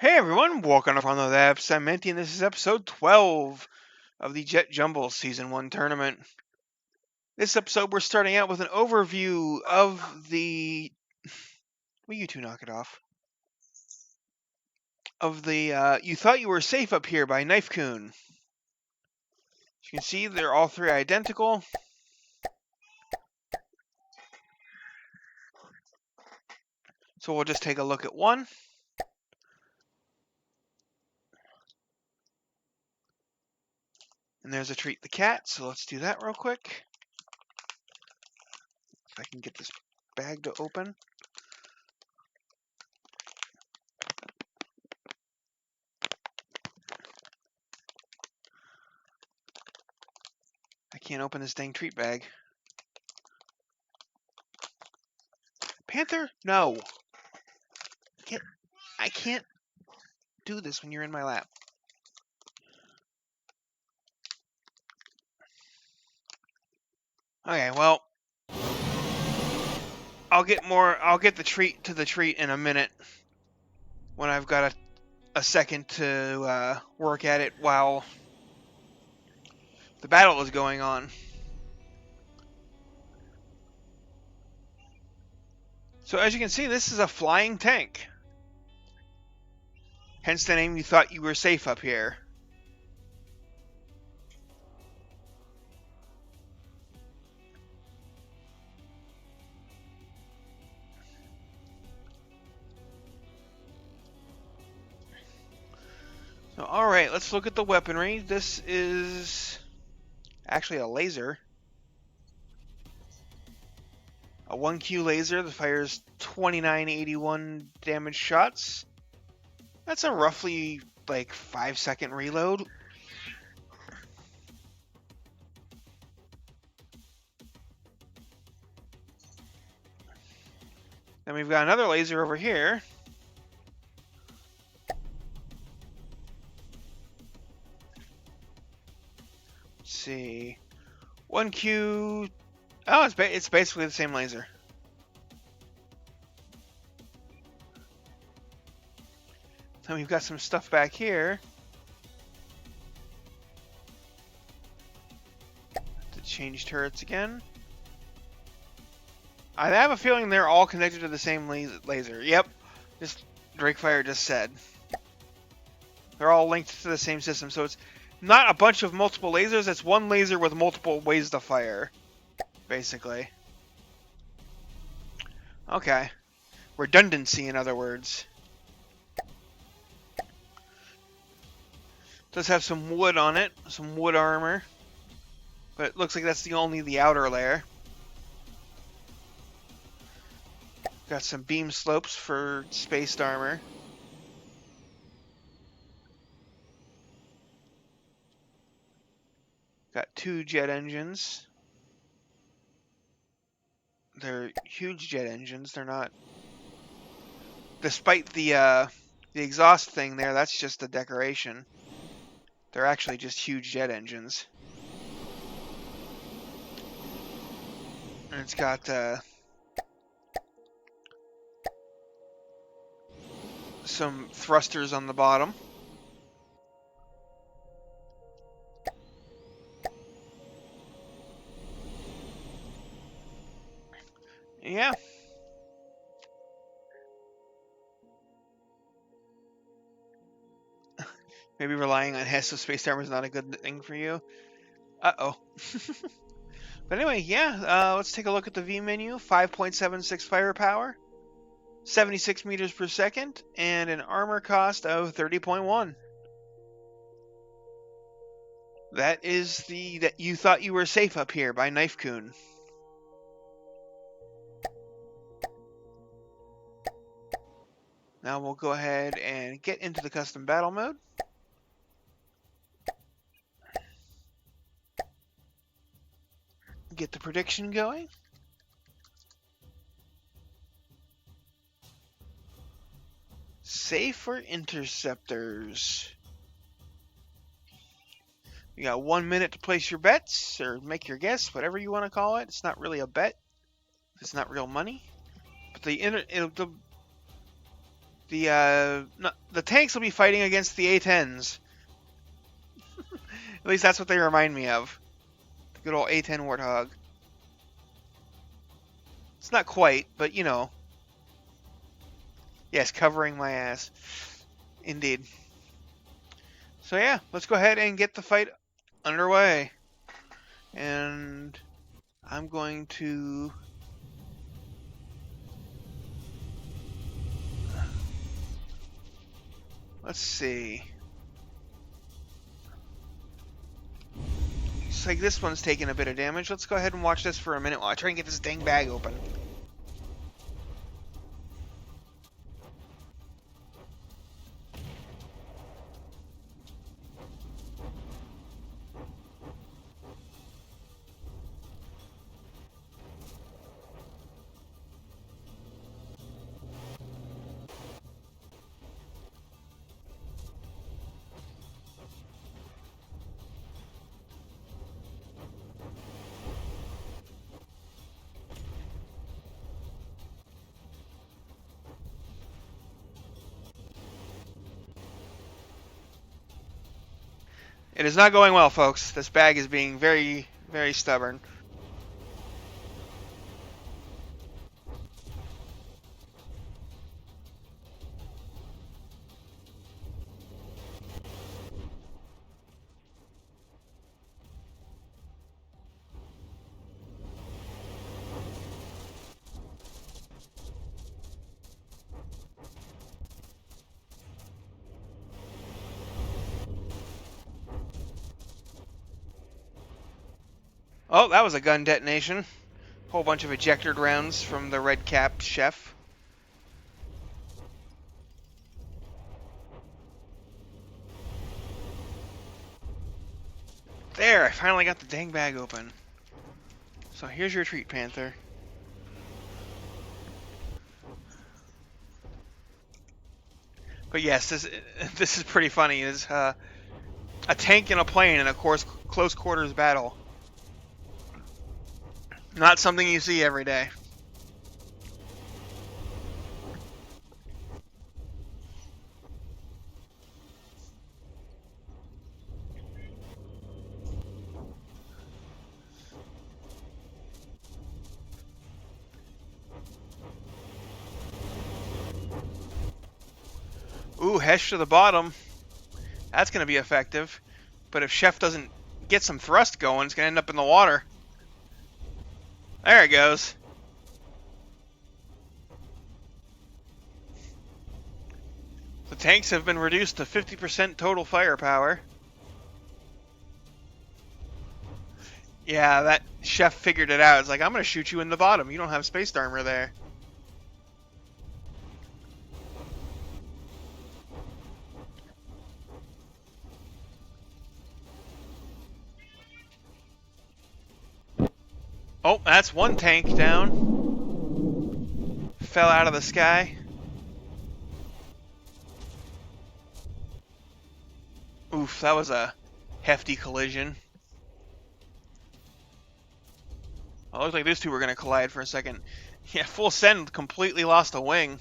Hey everyone, welcome to Fun of the Apps. I'm Menti, and this is episode 12 of the Jumble Season 1 tournament. This episode, we're starting out with an overview of the... Will you two knock it off? Of the, You Thought You Were Safe Up Here by Knifecoon. As you can see, they're all three identical. So we'll just take a look at one. And there's a Treat the Cat, so let's do that real quick. If I can get this bag to open. I can't open this dang treat bag. Panther? No. I can't do this when you're in my lap. Okay, well, I'll get the treat in a minute when I've got a second to work at it while the battle is going on. So as you can see, this is a flying tank. Hence the name You Thought You Were Safe Up Here. So, alright, let's look at the weaponry. This is actually a laser. A 1Q laser that fires 2981 damage shots. That's a roughly, like, 5-second reload. Then we've got another laser over here. Let's see. 1Q. Oh, it's basically the same laser. Then we've got some stuff back here to change turrets again. I have a feeling they're all connected to the same laser. Yep, just Drakefire just said. They're all linked to the same system, so it's not a bunch of multiple lasers, it's one laser with multiple ways to fire, basically. Okay. Redundancy, in other words. Does have some wood on it, some wood armor. But it looks like that's only the outer layer. Got some beam slopes for spaced armor. Got 2 jet engines. They're huge jet engines. They're not... Despite the exhaust thing there, that's just a decoration. They're actually just huge jet engines. And it's got some thrusters on the bottom. Yeah. Maybe relying on Hess of space armor is not a good thing for you. Uh-oh. But anyway, yeah, let's take a look at the V menu. 5.76 firepower, 76 meters per second, and an armor cost of 30.1. That is That You Thought You Were Safe Up Here by Knifecoon. Now we'll go ahead and get into the custom battle mode. Get the prediction going. Safe for Interceptors. You got 1 minute to place your bets, or make your guess, whatever you want to call it. It's not really a bet. It's not real money. But The tanks will be fighting against the A-10s. At least that's what they remind me of. The good old A-10 Warthog. It's not quite, but you know. Yes, covering my ass. Indeed. So yeah, let's go ahead and get the fight underway. And I'm going to... Let's see. Looks like this one's taking a bit of damage. Let's go ahead and watch this for a minute while I try and get this dang bag open. It is not going well, folks. This bag is being very, very stubborn. Oh, that was a gun detonation. Whole bunch of ejected rounds from the red cap chef. There, I finally got the dang bag open. So here's your treat, Panther. But yes, this is pretty funny. Is a tank and a plane in a close quarters battle. Not something you see every day. Ooh, Hesh to the bottom. That's going to be effective. But if Chef doesn't get some thrust going, it's going to end up in the water. There it goes. The tanks have been reduced to 50% total firepower. Yeah, that Chef figured it out. It's like, I'm going to shoot you in the bottom. You don't have space armor there. Oh, that's one tank down. Fell out of the sky. Oof, that was a hefty collision. Oh, it looked like these two were going to collide for a second. Yeah, full send completely lost a wing.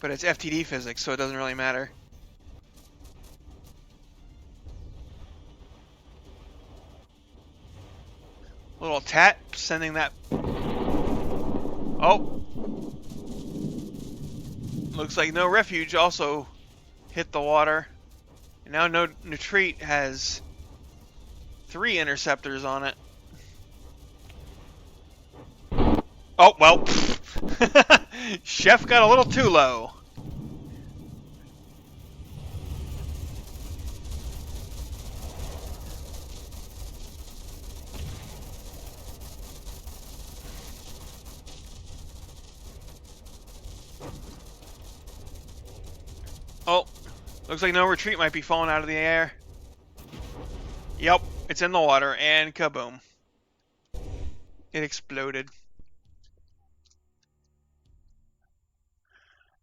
But it's FTD physics, so it doesn't really matter. Little tat sending that. Oh. Looks like No Refuge also hit the water. And now No Retreat has 3 interceptors on it. Oh, well. Chef got a little too low. Oh, looks like No Retreat might be falling out of the air. Yep, it's in the water, and kaboom. It exploded.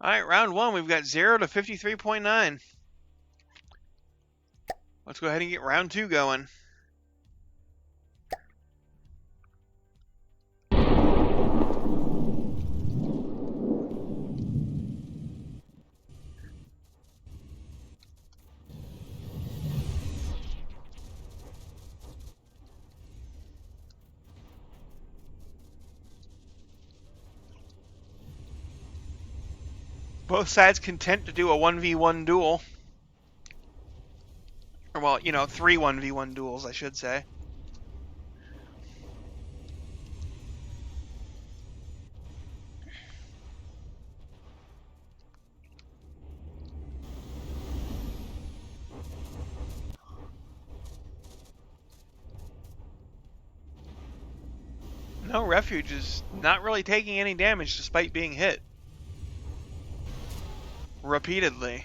Alright, round 1, we've got 0 to 53.9. Let's go ahead and get round 2 going. Both sides content to do a 1v1 duel. Or, well, you know, 3 1v1 duels, I should say. No, Refuge is not really taking any damage despite being hit. Repeatedly.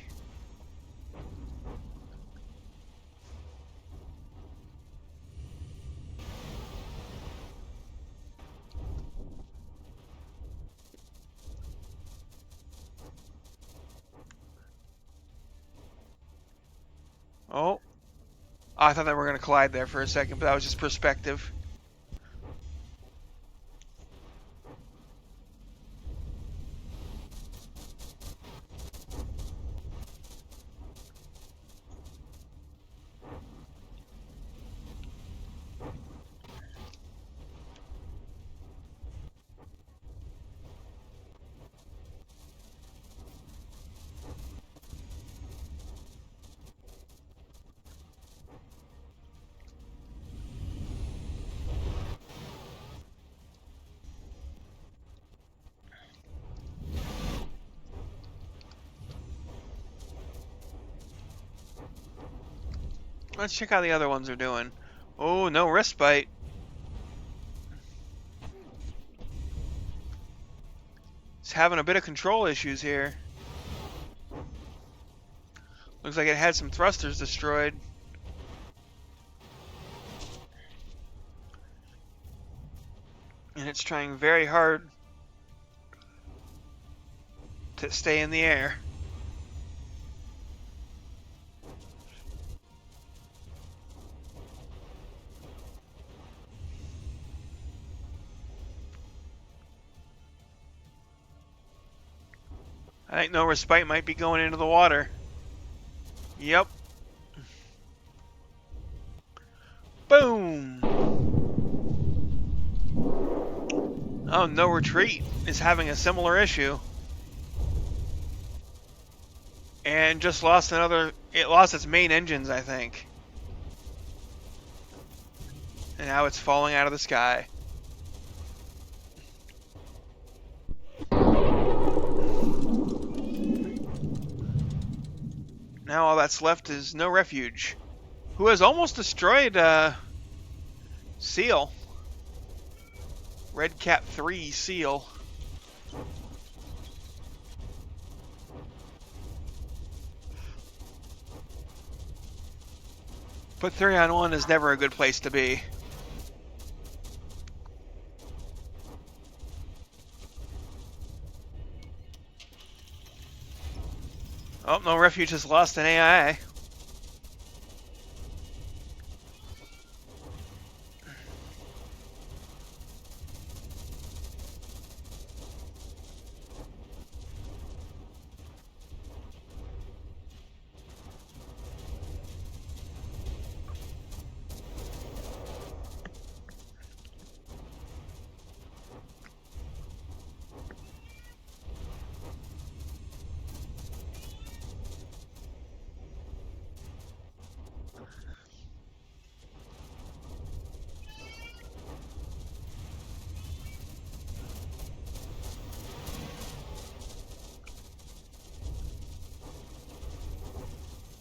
Oh. I thought they were going to collide there for a second, but that was just perspective. Let's check how the other ones are doing. Oh, no respite. It's having a bit of control issues here. Looks like it had some thrusters destroyed. And it's trying very hard to stay in the air. I think no respite might be going into the water. Yep. Boom! Oh, no retreat is having a similar issue. And just lost another... It lost its main engines, I think. And now it's falling out of the sky. Now all that's left is No Refuge, who has almost destroyed Seal. Red Cap 3 Seal. But 3-on-1 is never a good place to be. Oh, No Refuge has lost an AI.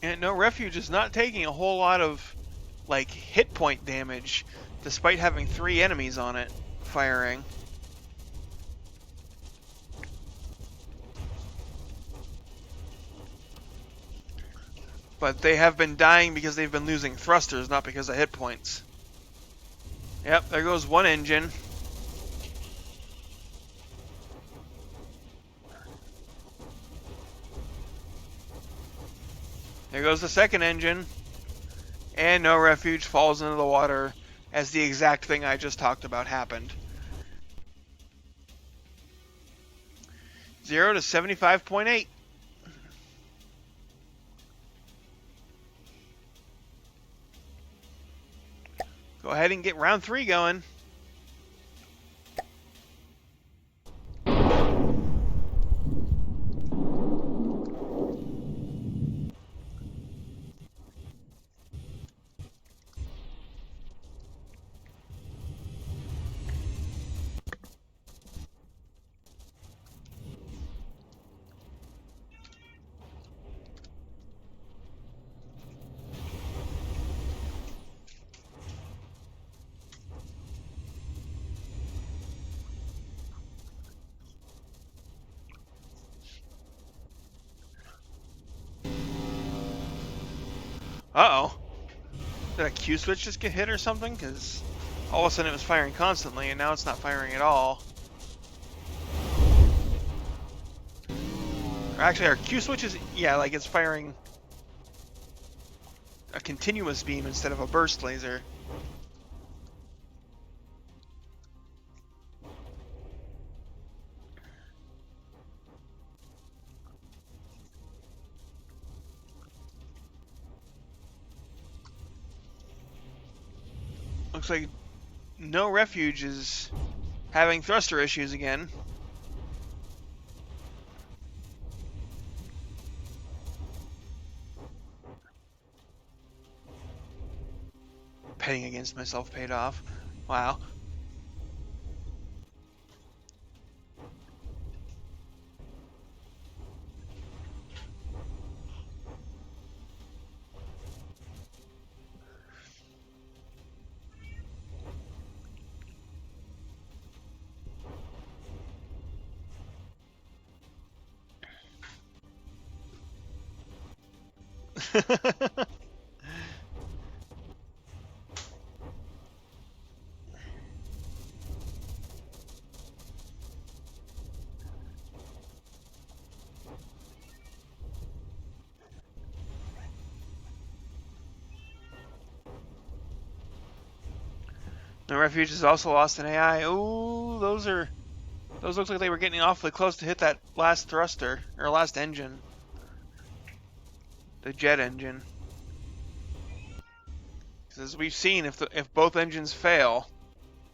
And No Refuge is not taking a whole lot of, like, hit point damage, despite having 3 enemies on it firing. But they have been dying because they've been losing thrusters, not because of hit points. Yep, there goes one engine. There goes the second engine. And No Refuge falls into the water as the exact thing I just talked about happened. 0 to 75.8. Go ahead and get round 3 going. Uh-oh. Did a Q switch just get hit or something? Because all of a sudden it was firing constantly, and now it's not firing at all. Or actually, our Q switch is, yeah, like it's firing a continuous beam instead of a burst laser. Looks like No Refuge is having thruster issues again. Betting against myself paid off. Wow. No Refuge has also lost an AI. Ooh, those look like they were getting awfully close to hit that last thruster or last engine. The jet engine. As we've seen, if both engines fail,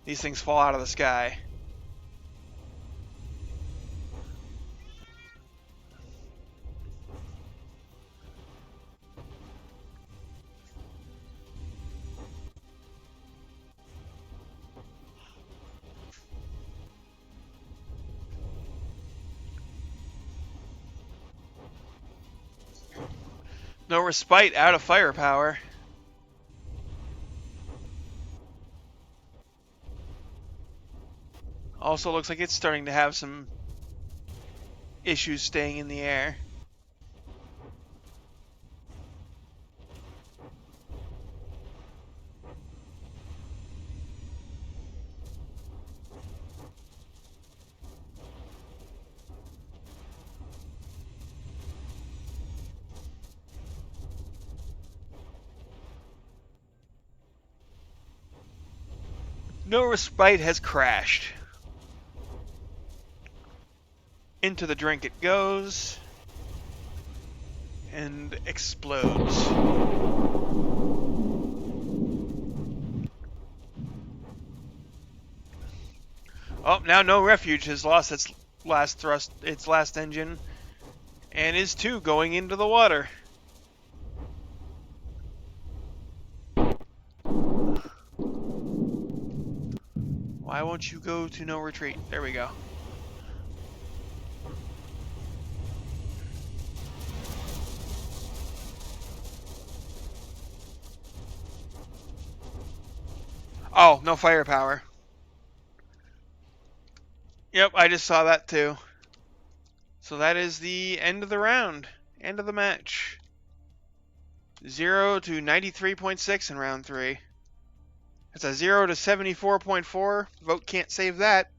these things fall out of the sky. No Respite out of firepower. Also looks like it's starting to have some issues staying in the air. No Respite has crashed. Into the drink it goes. And explodes. Oh, now No Refuge has lost its last engine, and is too going into the water. Why won't you go to no retreat? There we go. Oh, no firepower. Yep, I just saw that too. So that is the end of the round. End of the match. 0 to 93.6 in round 3. It's a 0 to 74.4. Vote can't save that.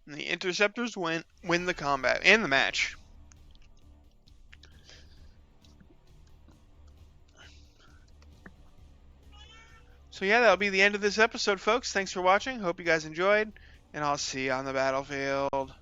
And the Interceptors win the combat and the match. So yeah, that'll be the end of this episode, folks. Thanks for watching. Hope you guys enjoyed, and I'll see you on the battlefield.